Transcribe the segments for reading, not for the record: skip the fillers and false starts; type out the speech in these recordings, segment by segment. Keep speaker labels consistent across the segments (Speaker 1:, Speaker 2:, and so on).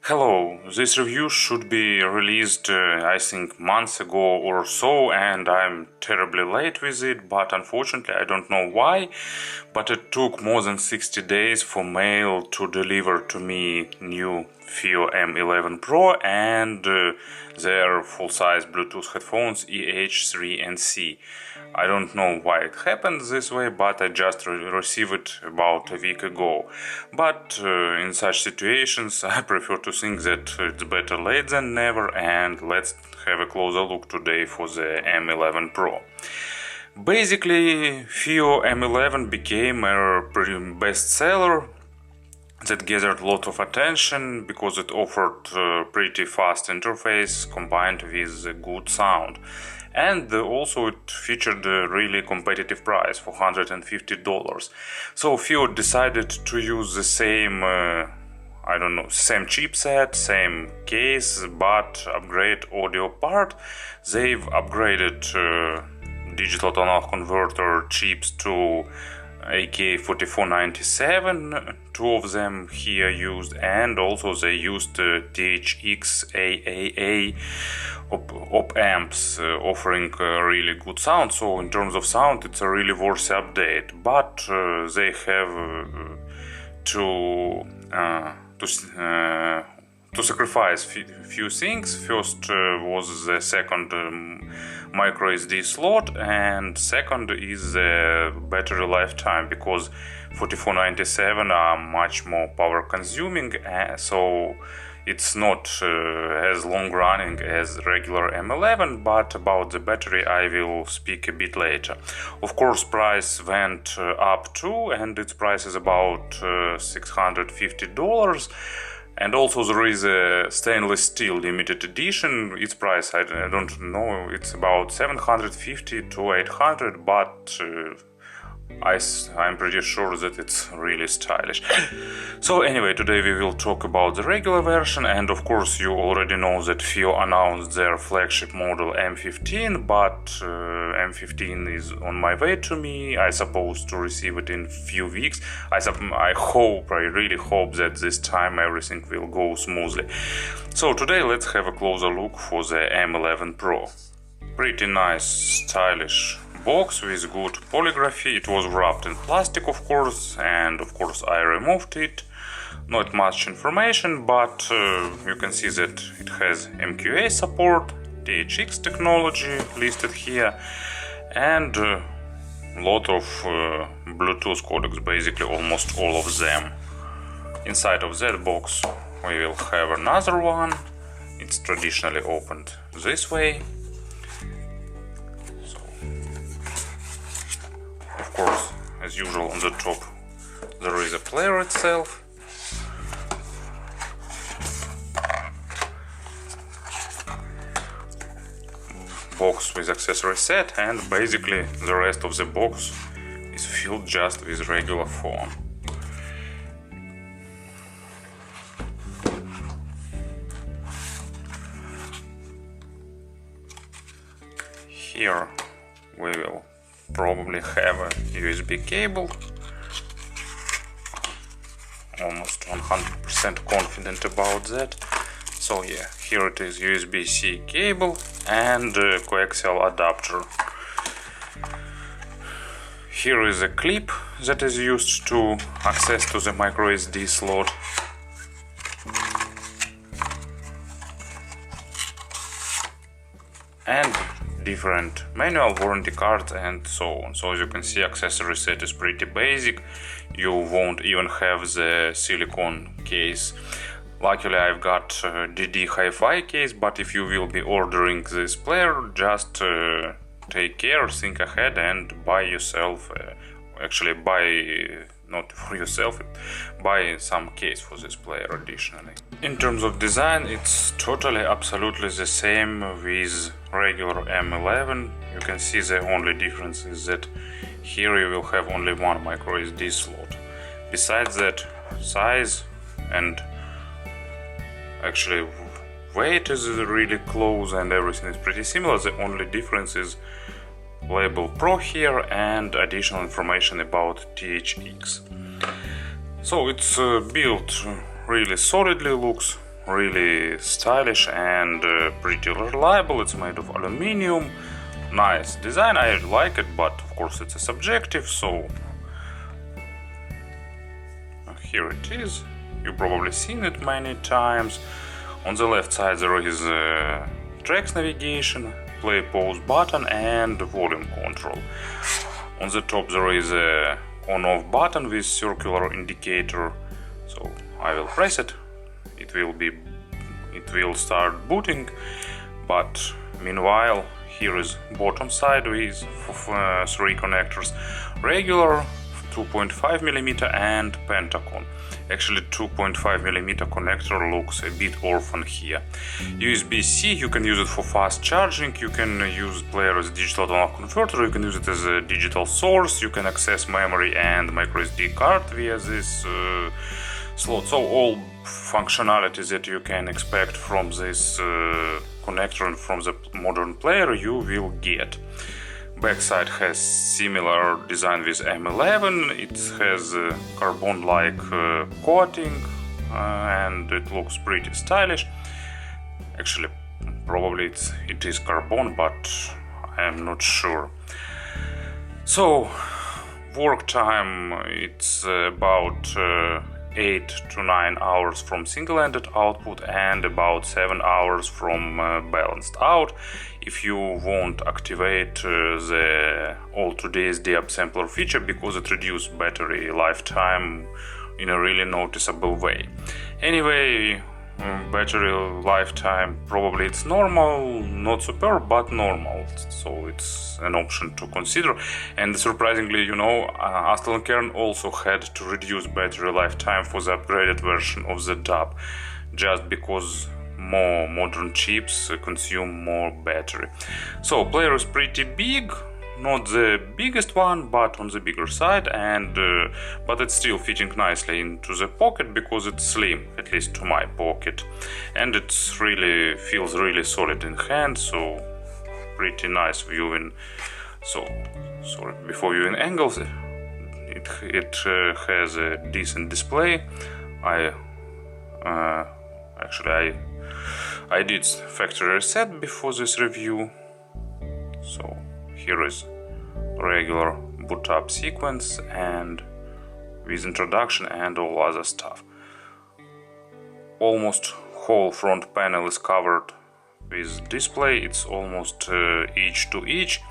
Speaker 1: Hello, this review should be released I think months ago or so, and I'm terribly late with it, but unfortunately I don't know why, but it took more than 60 days for mail to deliver to me new FiiO M11 Pro and their full-size Bluetooth headphones EH3NC. I don't know why it happened this way, but I just received it about a week ago. But in such situations I prefer to think that it's better late than never, and let's have a closer look today for the M11 Pro. Basically, FiiO M11 became a bestseller that gathered a lot of attention because it offered a pretty fast interface combined with a good sound. And also it featured a really competitive price for $150. So FiiO decided to use the same, same chipset, same case, but upgrade audio part. They've upgraded digital tonal converter chips to AK4497, two of them here used, and also they used THX AAA op amps, offering really good sound. So in terms of sound it's a really worthy update, but they have to sacrifice few things. First was the second micro SD slot, and second is the battery lifetime, because 4497 are much more power consuming, so it's not as long running as regular M11, but about the battery I will speak a bit later. Of course, price went up too, and its price is about $650. And also there is a stainless steel limited edition. Its price, I don't know, it's about 750 to 800, but I'm pretty sure that it's really stylish. So anyway, today we will talk about the regular version, and of course you already know that FiiO announced their flagship model M15, but M15 is on my way to me. I suppose to receive it in few weeks. I really hope that this time everything will go smoothly. So today let's have a closer look for the M11 Pro. Pretty nice, stylish box with good polygraphy. It was wrapped in plastic, of course, and of course I removed it. Not much information, but you can see that it has MQA support, THX technology listed here, and a lot of Bluetooth codecs, basically almost all of them. Inside of that box we will have another one. It's traditionally opened this way. Of course, as usual, on the top there is a player itself. Box with accessory set, and basically the rest of the box is filled just with regular foam. Here we will probably have a USB cable. Almost 100% confident about that. So yeah, here it is, USB-C cable and coaxial adapter. Here is a clip that is used to access to the micro SD slot. And different manual, warranty cards, and so on. So as you can see, accessory set is pretty basic. You won't even have the silicone case. Luckily I've got DD Hi-Fi case, but if you will be ordering this player, just take care, think ahead, and buy yourself, not for yourself, buy some case for this player additionally. In terms of design, it's totally, absolutely the same with regular M11. You can see the only difference is that here you will have only one micro SD slot. Besides that, size and actually weight is really close, and everything is pretty similar. The only difference is label Pro here and additional information about THX. So it's built really solidly, looks really stylish and pretty reliable. It's made of aluminium. Nice design, I like it, but of course it's a subjective, so here it is. You've probably seen it many times. On the left side there is tracks navigation, play pause button and volume control. On the top there is a on-off button with circular indicator, so I will press it. It will start booting, but meanwhile here is bottom side with 3 connectors: regular, 2.5mm and Pentagon. Actually 2.5mm connector looks a bit orphan here. USB-C, you can use it for fast charging, you can use player as a digital to analog converter, you can use it as a digital source, you can access memory and microSD card via this slot. So all functionalities that you can expect from this connector and from the modern player you will get. Backside has similar design with M11. It has carbon-like coating and it looks pretty stylish. Actually, probably it is carbon, but I am not sure. So, work time, it's about 8 to 9 hours from single-ended output and about 7 hours from balanced out. If you won't activate the All2DSD upsampler feature, because it reduces battery lifetime in a really noticeable way. Anyway, battery lifetime probably it's normal, not superb, but normal, so it's an option to consider. And surprisingly, you know, Aston Kern also had to reduce battery lifetime for the upgraded version of the DAB, just because more modern chips consume more battery. So player is pretty big, not the biggest one, but on the bigger side, and but it's still fitting nicely into the pocket because it's slim, at least to my pocket, and it really feels really solid in hand, so pretty nice viewing. So sorry, before viewing angles, it has a decent display. I did factory reset before this review, so here is regular boot up sequence and with introduction and all other stuff. Almost whole front panel is covered with display, it's almost edge to edge.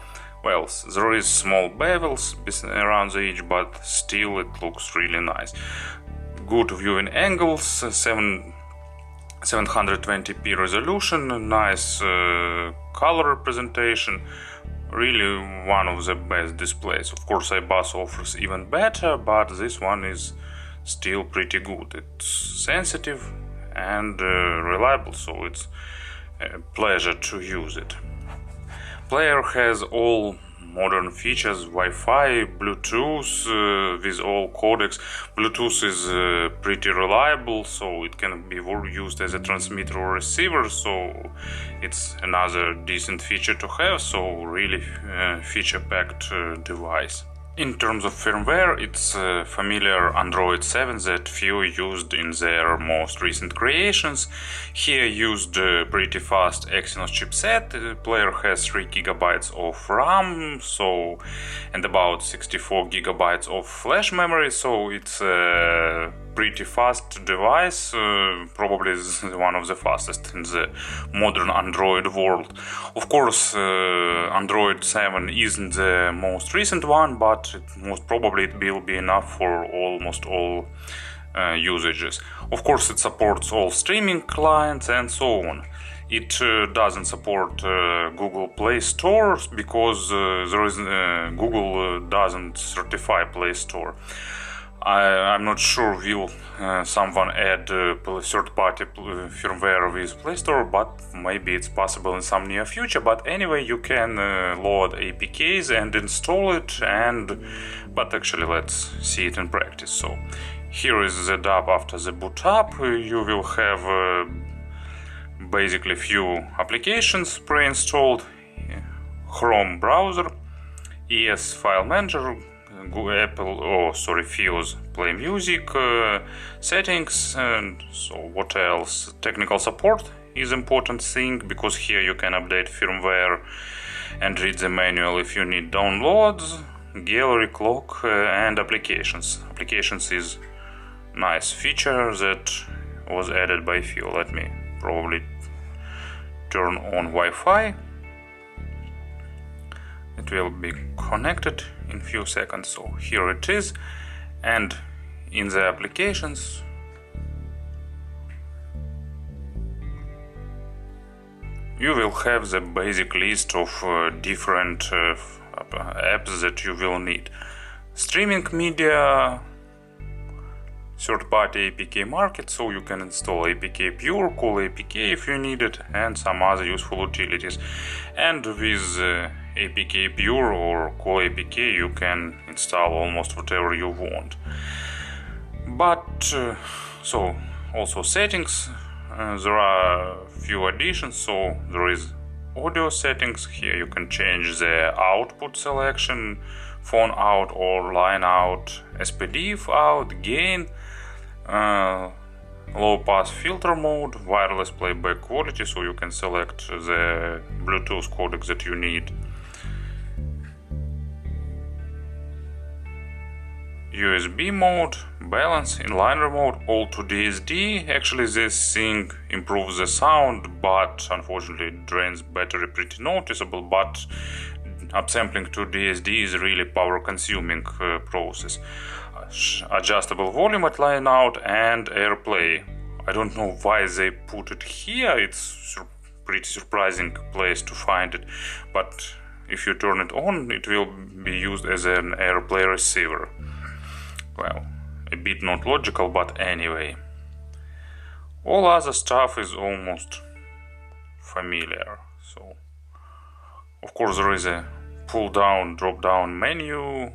Speaker 1: Well, there is small bevels around the edge, but still it looks really nice. Good viewing angles, 720p resolution, nice color representation, really one of the best displays. Of course, iBus offers even better, but this one is still pretty good. It's sensitive and reliable, so it's a pleasure to use it. Player has all modern features: Wi-Fi, Bluetooth with all codecs. Bluetooth is pretty reliable, so it can be used as a transmitter or receiver, so it's another decent feature to have, so really feature-packed device. In terms of firmware, it's familiar Android 7 that FiiO used in their most recent creations. Here used pretty fast Exynos chipset. The player has 3 GB of RAM, so and about 64 GB of flash memory, so it's a pretty fast device, probably one of the fastest in the modern Android world. Of course, Android 7 isn't the most recent one, but most probably it will be enough for almost all usages. Of course, it supports all streaming clients and so on. It doesn't support Google Play Store because Google doesn't certify Play Store. I'm not sure will someone add third-party firmware with Play Store, but maybe it's possible in some near future. But anyway, you can load APKs and install it, but actually let's see it in practice. So here is the DAB after the boot up. You will have basically few applications pre-installed: Chrome browser, ES file manager, FiiO's Play Music settings, and so what else? Technical support is important thing, because here you can update firmware and read the manual if you need downloads, gallery, clock, and applications. Applications is nice feature that was added by FiiO. Let me probably turn on Wi-Fi. It will be connected in few seconds. So here it is, and in the applications you will have the basic list of different apps that you will need. Streaming media, third-party APK market, so you can install APK Pure, Cool APK if you need it, and some other useful utilities. And with APK Pure or Cool APK you can install almost whatever you want. But so also settings, there are few additions. So there is audio settings. Here you can change the output selection, phone out or line out, SPDIF out, gain, low pass filter mode, wireless playback quality, so you can select the Bluetooth codec that you need, USB mode, balance, inliner mode, all to DSD. Actually this thing improves the sound, but unfortunately it drains battery pretty noticeable, but upsampling to DSD is really power consuming process. Adjustable volume at line out and AirPlay. I don't know why they put it here, it's pretty surprising place to find it, but if you turn it on it will be used as an AirPlay receiver. Well, a bit not logical, but anyway. All other stuff is almost familiar. So, of course, there is a pull down, drop down menu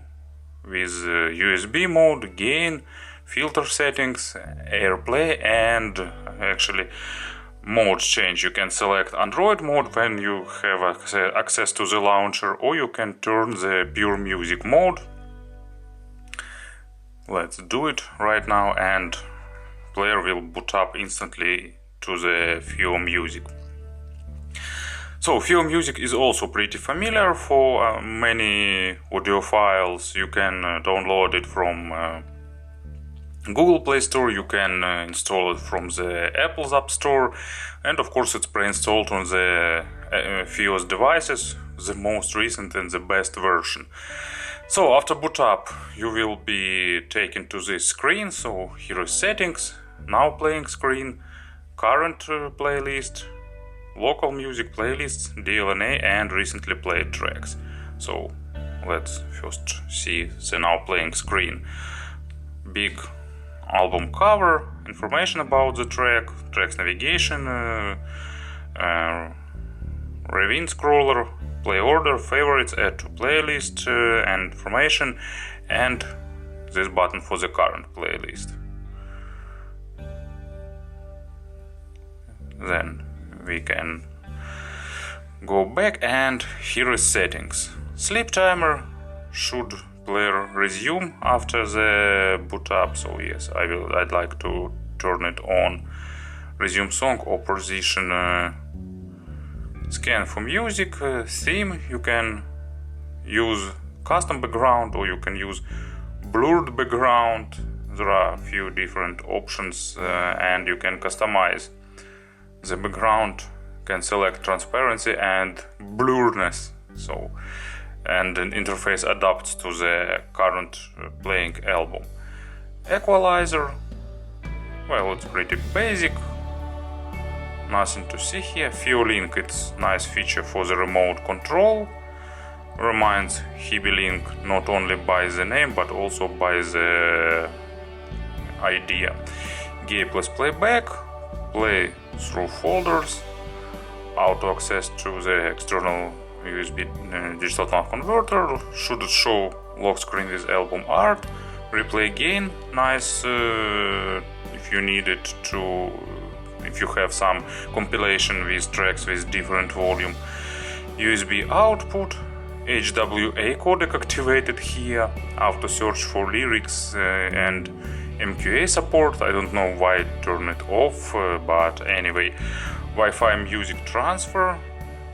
Speaker 1: with USB mode, gain, filter settings, AirPlay, and actually mode change. You can select Android mode when you have access to the launcher, or you can turn the pure music mode. Let's do it right now, and player will boot up instantly to the FiiO Music. So FiiO Music is also pretty familiar for many audiophiles. You can download it from Google Play Store, you can install it from the Apple's App Store, and of course it's pre-installed on the FiiO's devices, the most recent and the best version. So after boot up you will be taken to this screen. So here is settings, now playing screen, current playlist, local music playlists, DLNA, and recently played tracks. So let's first see the now playing screen. Big album cover, information about the track, tracks navigation, Ravine scroller, play order, favorites, add to playlist, and information, and this button for the current playlist. Then we can go back, and here is settings. Sleep timer, should player resume after the boot up? So yes, I'd like to turn it on. Resume song or position. Scan for music, theme, you can use custom background or you can use blurred background. There are a few different options, and you can customize the background, can select transparency and blurriness, so and an interface adapts to the current playing album. Equalizer, well, it's pretty basic, nothing to see here. FiiO Link, it's nice feature for the remote control, reminds Hibi Link not only by the name but also by the idea. Gapless playback, play through folders, auto access to the external USB digital tone converter, should show lock screen with album art, replay gain, nice if you need it to, if you have some compilation with tracks with different volume. USB output, HWA codec activated here, auto search for lyrics and MQA support. I don't know why turn it off, but anyway, Wi-Fi music transfer,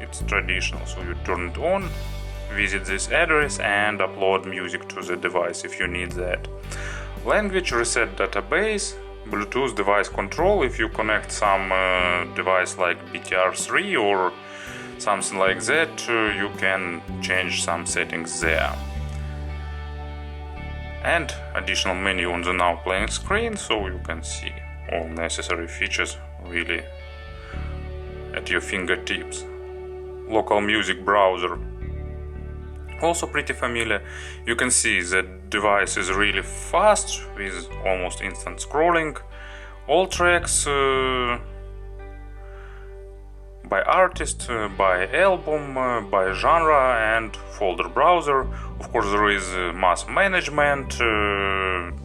Speaker 1: it's traditional, so you turn it on, visit this address and upload music to the device if you need that. Language, reset database, Bluetooth device control. If you connect some device like BTR3 or something like that, you can change some settings there. And additional menu on the now playing screen, so you can see all necessary features really at your fingertips. Local music browser, also pretty familiar. You can see that device is really fast with almost instant scrolling. All tracks by artist, by album, by genre and folder browser. Of course there is mass management,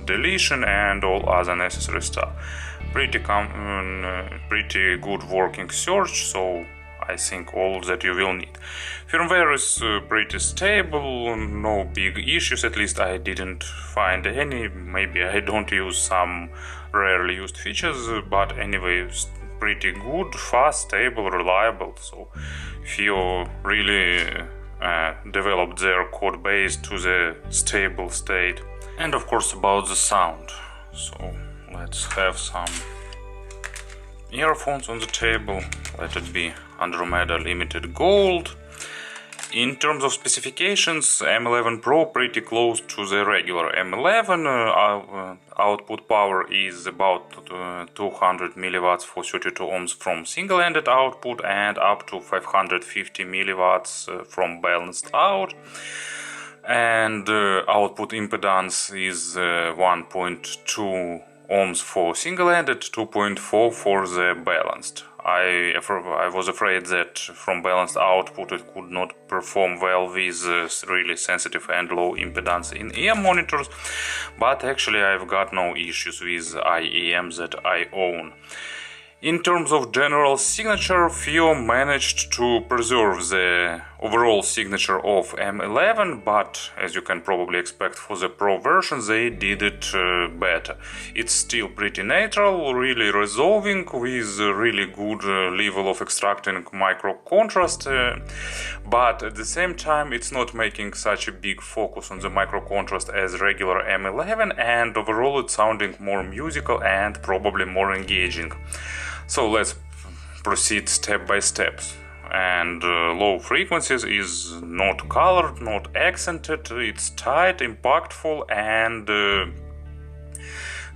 Speaker 1: deletion and all other necessary stuff. Pretty good working search, so I think all that you will need. Firmware is pretty stable, no big issues, at least I didn't find any. Maybe I don't use some rarely used features, but anyway, pretty good, fast, stable, reliable. So FiiO really developed their code base to the stable state. And of course about the sound. So let's have some earphones on the table. Let it be Andromeda Limited Gold. In terms of specifications, M11 Pro pretty close to the regular M11. Output power is about 200 milliwatts for 32 ohms from single-ended output and up to 550 milliwatts from balanced out. And output impedance is 1.2 ohms for single-ended, 2.4 for the balanced. I was afraid that from balanced output it could not perform well with really sensitive and low impedance in-ear monitors, but actually I've got no issues with IEM that I own. In terms of general signature, FiiO managed to preserve the overall signature of M11, but as you can probably expect for the Pro version, they did it better. It's still pretty natural, really resolving with really good level of extracting micro contrast, but at the same time it's not making such a big focus on the micro contrast as regular M11, and overall it's sounding more musical and probably more engaging. So let's proceed step by step. And low frequencies is not colored, not accented, it's tight, impactful, and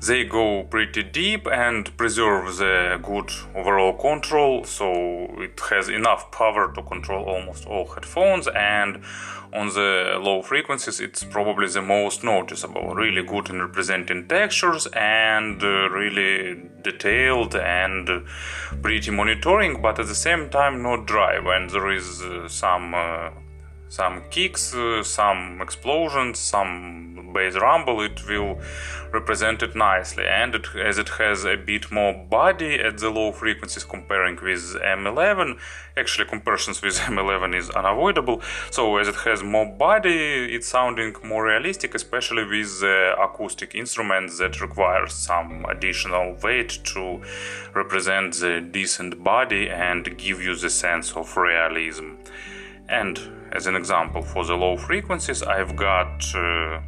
Speaker 1: they go pretty deep and preserve the good overall control, so it has enough power to control almost all headphones, and on the low frequencies it's probably the most noticeable. Really good in representing textures and really detailed and pretty monitoring, but at the same time not dry. When there is some kicks, some explosions, some bass rumble, it will represent it nicely. And as it has a bit more body at the low frequencies comparing with M11, actually comparisons with M11 is unavoidable, so as it has more body, it's sounding more realistic, especially with the acoustic instruments that require some additional weight to represent the decent body and give you the sense of realism. And as an example, for the low frequencies, I've got, to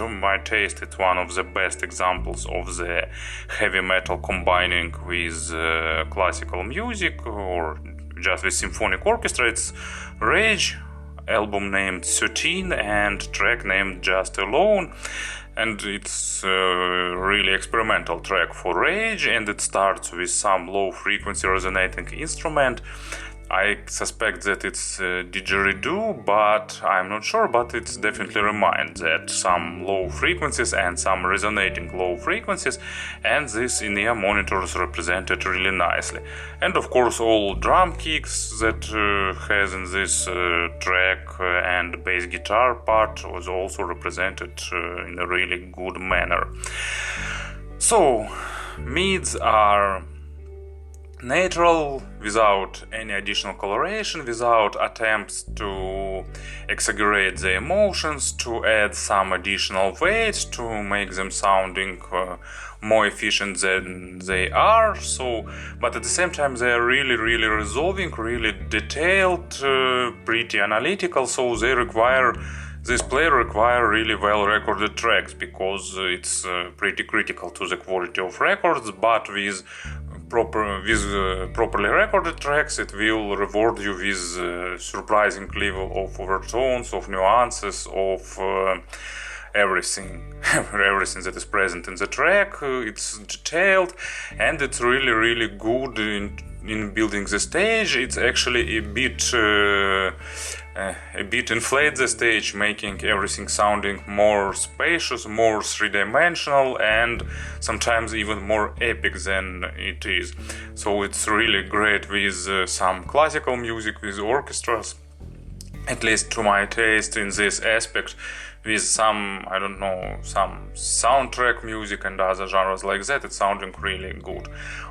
Speaker 1: my taste, it's one of the best examples of the heavy metal combining with classical music or just with symphonic orchestra. It's Rage, album named 13 and track named Just Alone. And it's a really experimental track for Rage, and it starts with some low frequency resonating instrument. I suspect that it's a didgeridoo, but I'm not sure, but it definitely reminds that some low frequencies and some resonating low frequencies, and this in-ear monitors represented really nicely. And of course all drum kicks that has in this track and bass guitar part was also represented in a really good manner. So mids are natural, without any additional coloration, without attempts to exaggerate the emotions, to add some additional weight, to make them sounding more efficient than they are. So, but at the same time they are really resolving, really detailed, pretty analytical. So this player require really well recorded tracks, because it's pretty critical to the quality of records. But with properly recorded tracks, it will reward you with surprising level of overtones, of nuances, of everything that is present in the track. It's detailed, and it's really good in building the stage. It's actually a bit inflate the stage, making everything sounding more spacious, more three-dimensional, and sometimes even more epic than it is. So it's really great with some classical music, with orchestras, at least to my taste in this aspect, with some, I don't know, some soundtrack music and other genres like that. It's sounding really good.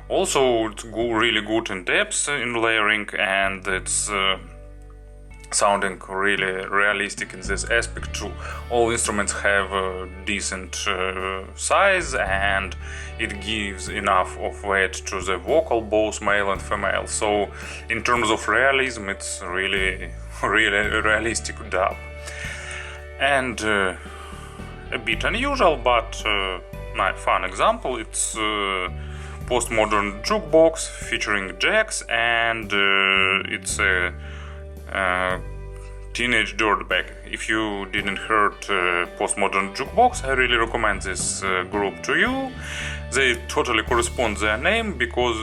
Speaker 1: Also, it's really good in depth in layering, and it's sounding really realistic in this aspect too. All instruments have a decent size, and it gives enough of weight to the vocal, both male and female. So in terms of realism, it's really realistic dub. And a bit unusual, but fun example, it's Postmodern Jukebox featuring Jax, and it's a teenage Dirtbag. If you didn't heard Postmodern Jukebox, I really recommend this group to you. They totally correspond their name, because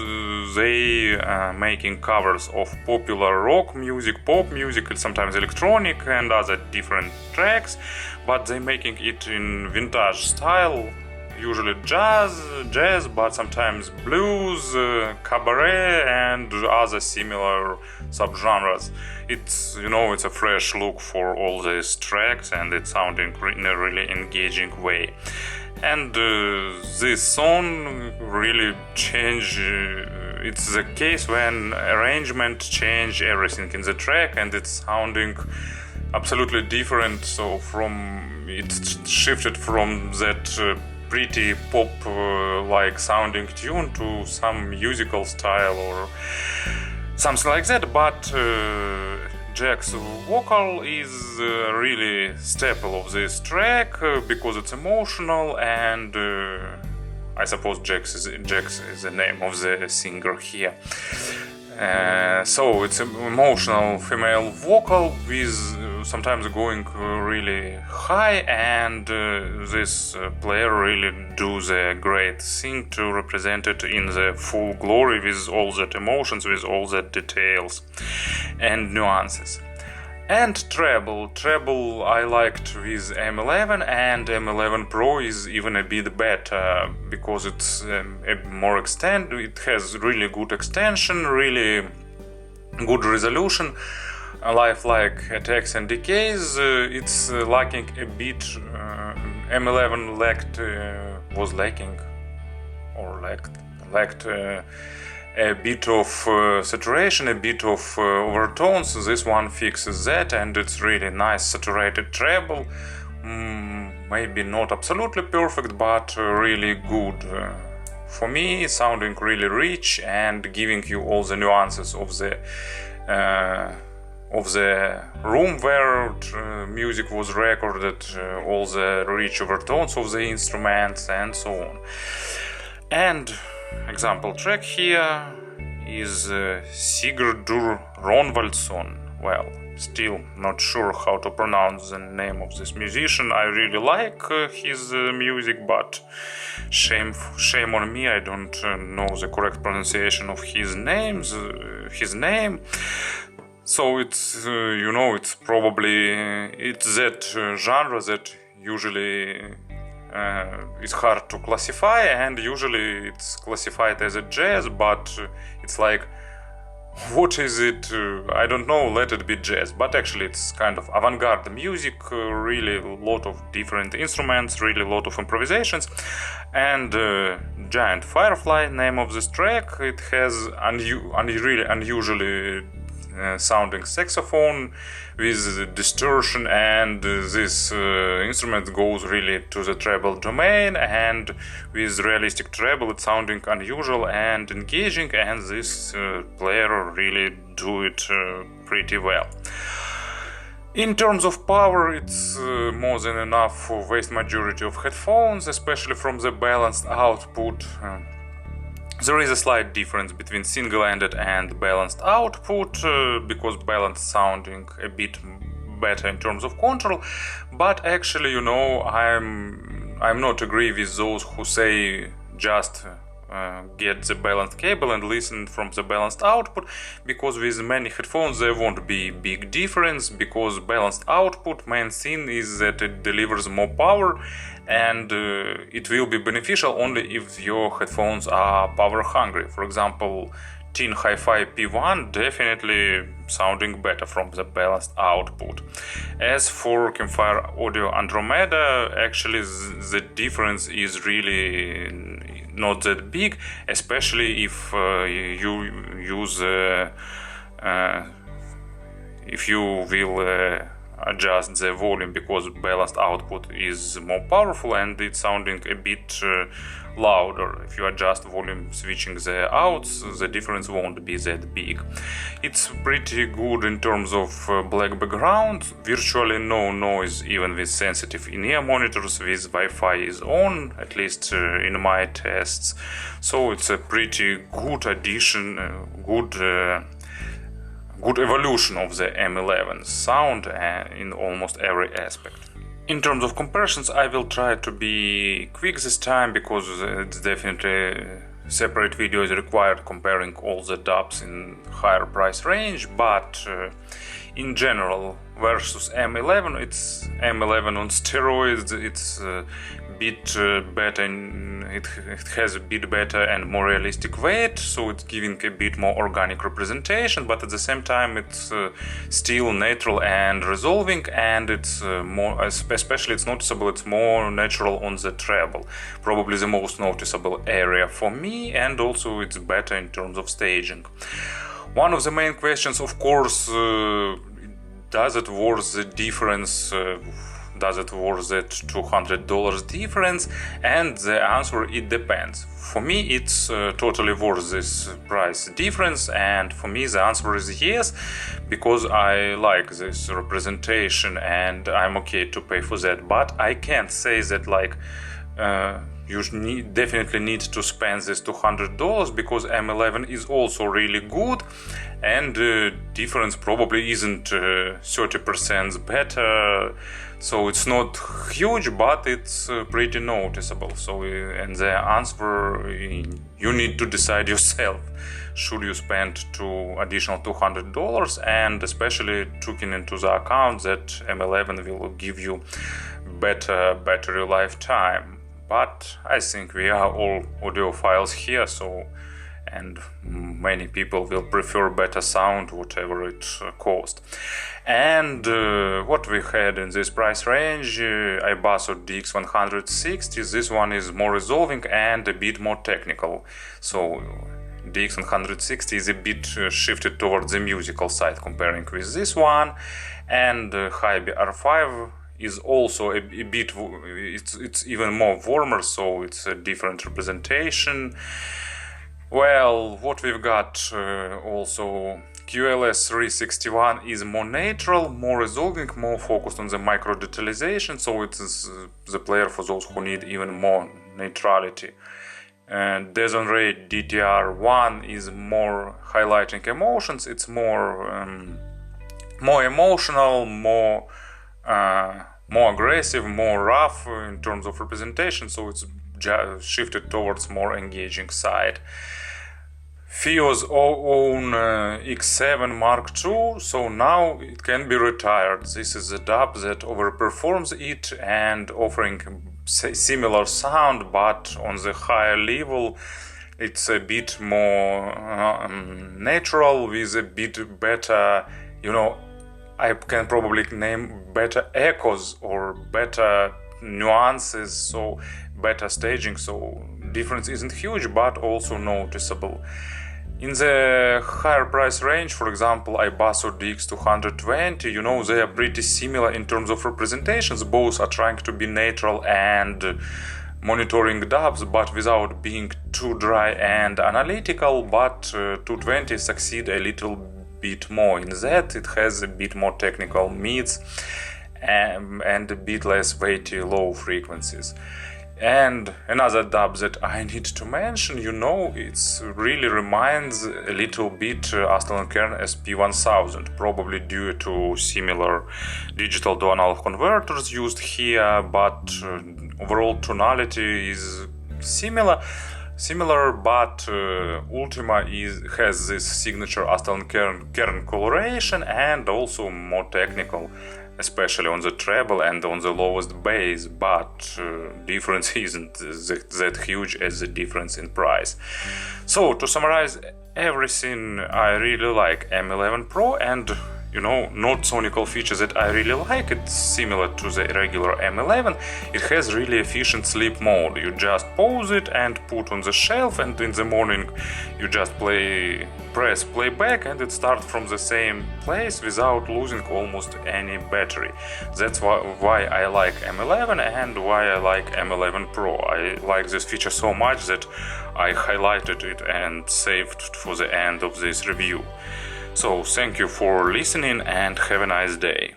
Speaker 1: they making covers of popular rock music, pop music, and sometimes electronic and other different tracks, but they making it in vintage style, usually jazz, but sometimes blues, cabaret, and other similar subgenres. It's it's a fresh look for all these tracks, and it's sounding in a really engaging way. And this song really change. It's the case when arrangement change everything in the track, and it's sounding absolutely different. So it shifted from that pretty pop like sounding tune to some musical style or something like that. But Jack's vocal is really staple of this track, because it's emotional, and I suppose Jax is the name of the singer here. So it's an emotional female vocal with sometimes going really high, and this player really do the great thing to represent it in the full glory, with all that emotions, with all that details and nuances. And treble I liked with M11, and M11 Pro is even a bit better, because it's more extended. It has really good extension, really good resolution, lifelike attacks and decays. It's lacking a bit. M11 was lacking lacked a bit of saturation, a bit of overtones. This one fixes that, and it's really nice saturated treble. Maybe not absolutely perfect, but really good. For me, sounding really rich and giving you all the nuances of the room where music was recorded, all the rich overtones of the instruments, and so on. And example track here is Sigurdur Rögnvaldsson. Well, still not sure how to pronounce the name of this musician. I really like his music, but shame on me, I don't know the correct pronunciation of his name. So it's it's probably it's that genre that usually it's hard to classify, and usually it's classified as a jazz, but it's like, what is it? I don't know, let it be jazz. But actually it's kind of avant-garde music, really a lot of different instruments, really a lot of improvisations. And Giant Firefly, name of this track, it has really unusually sounding saxophone with distortion, and this instrument goes really to the treble domain, and with realistic treble it's sounding unusual and engaging, and this player really do it pretty well. In terms of power, it's more than enough for vast majority of headphones, especially from the balanced output. There is a slight difference between single-ended and balanced output, because balanced sounding a bit better in terms of control, but actually, you know, I'm not agree with those who say just get the balanced cable and listen from the balanced output, because with many headphones there won't be big difference, because balanced output main thing is that it delivers more power, and it will be beneficial only if your headphones are power hungry. For example, Teen Hi-Fi P1 definitely sounding better from the balanced output. As for Campfire Audio Andromeda, actually the difference is really not that big, especially if you use if you will adjust the volume, because balanced output is more powerful and it's sounding a bit louder. If you adjust volume switching the outs, the difference won't be that big. It's pretty good in terms of black background, virtually no noise even with sensitive in-ear monitors with Wi-Fi is on, at least in my tests. So it's a pretty good addition, good evolution of the M11 sound in almost every aspect. In terms of comparisons, I will try to be quick this time, because it's definitely separate video is required comparing all the dubs in higher price range, but in general versus M11, it's M11 on steroids. It's a bit better, it has a bit better and more realistic weight, so it's giving a bit more organic representation, but at the same time it's still natural and resolving, and it's more, especially it's noticeable, it's more natural on the treble, probably the most noticeable area for me, and also it's better in terms of staging. One of the main questions, of course, does it worth the difference? Does it worth that $200 difference? And the answer, it depends. For me, it's totally worth this price difference, and for me the answer is yes, because I like this representation and I'm okay to pay for that. But I can't say that like you definitely need to spend this $200, because M11 is also really good, and difference probably isn't 30% better, so it's not huge, but it's pretty noticeable. So and the answer, you need to decide yourself. Should you spend additional $200, and especially taking into the account that M11 will give you better battery lifetime. But I think we are all audiophiles here, so, and many people will prefer better sound, whatever it costs. And what we had in this price range, iBasso DX160. This one is more resolving and a bit more technical. So DX160 is a bit shifted towards the musical side comparing with this one. And Hybe R5 is also a bit, it's even more warmer, so it's a different representation. Well, what we've got also, QLS 361 is more natural, more resolving, more focused on the micro detalization, so it's the player for those who need even more neutrality. And Desonray DTR1 is more highlighting emotions. It's more emotional, more aggressive, more rough in terms of representation, so it's shifted towards more engaging side. FiiO's own X7 Mark II, so now it can be retired. This is a dub that overperforms it and offering similar sound, but on the higher level. It's a bit more natural, with a bit better, you know, I can probably name better echoes or better nuances, so better staging, so difference isn't huge but also noticeable. In the higher price range, for example, iBus or DX220, you know, they are pretty similar in terms of representations. Both are trying to be neutral and monitoring dubs, but without being too dry and analytical. But 220 succeed a little bit more in that. It has a bit more technical mids and a bit less weighty low frequencies. And another dub that I need to mention, you know, it really reminds a little bit Aston Kern SP1000, probably due to similar digital to analog converters used here, but overall tonality is similar, but Ultima has this signature Aston Kern coloration and also more technical, especially on the treble and on the lowest bass, but difference isn't that huge as the difference in price. So to summarize everything, I really like M11 Pro, and you know, not sonical features that I really like. It's similar to the regular M11. It has really efficient sleep mode. You just pause it and put on the shelf, and in the morning you just press playback and it starts from the same place without losing almost any battery. That's why I like M11 and why I like M11 Pro. I like this feature so much that I highlighted it and saved for the end of this review. So thank you for listening and have a nice day.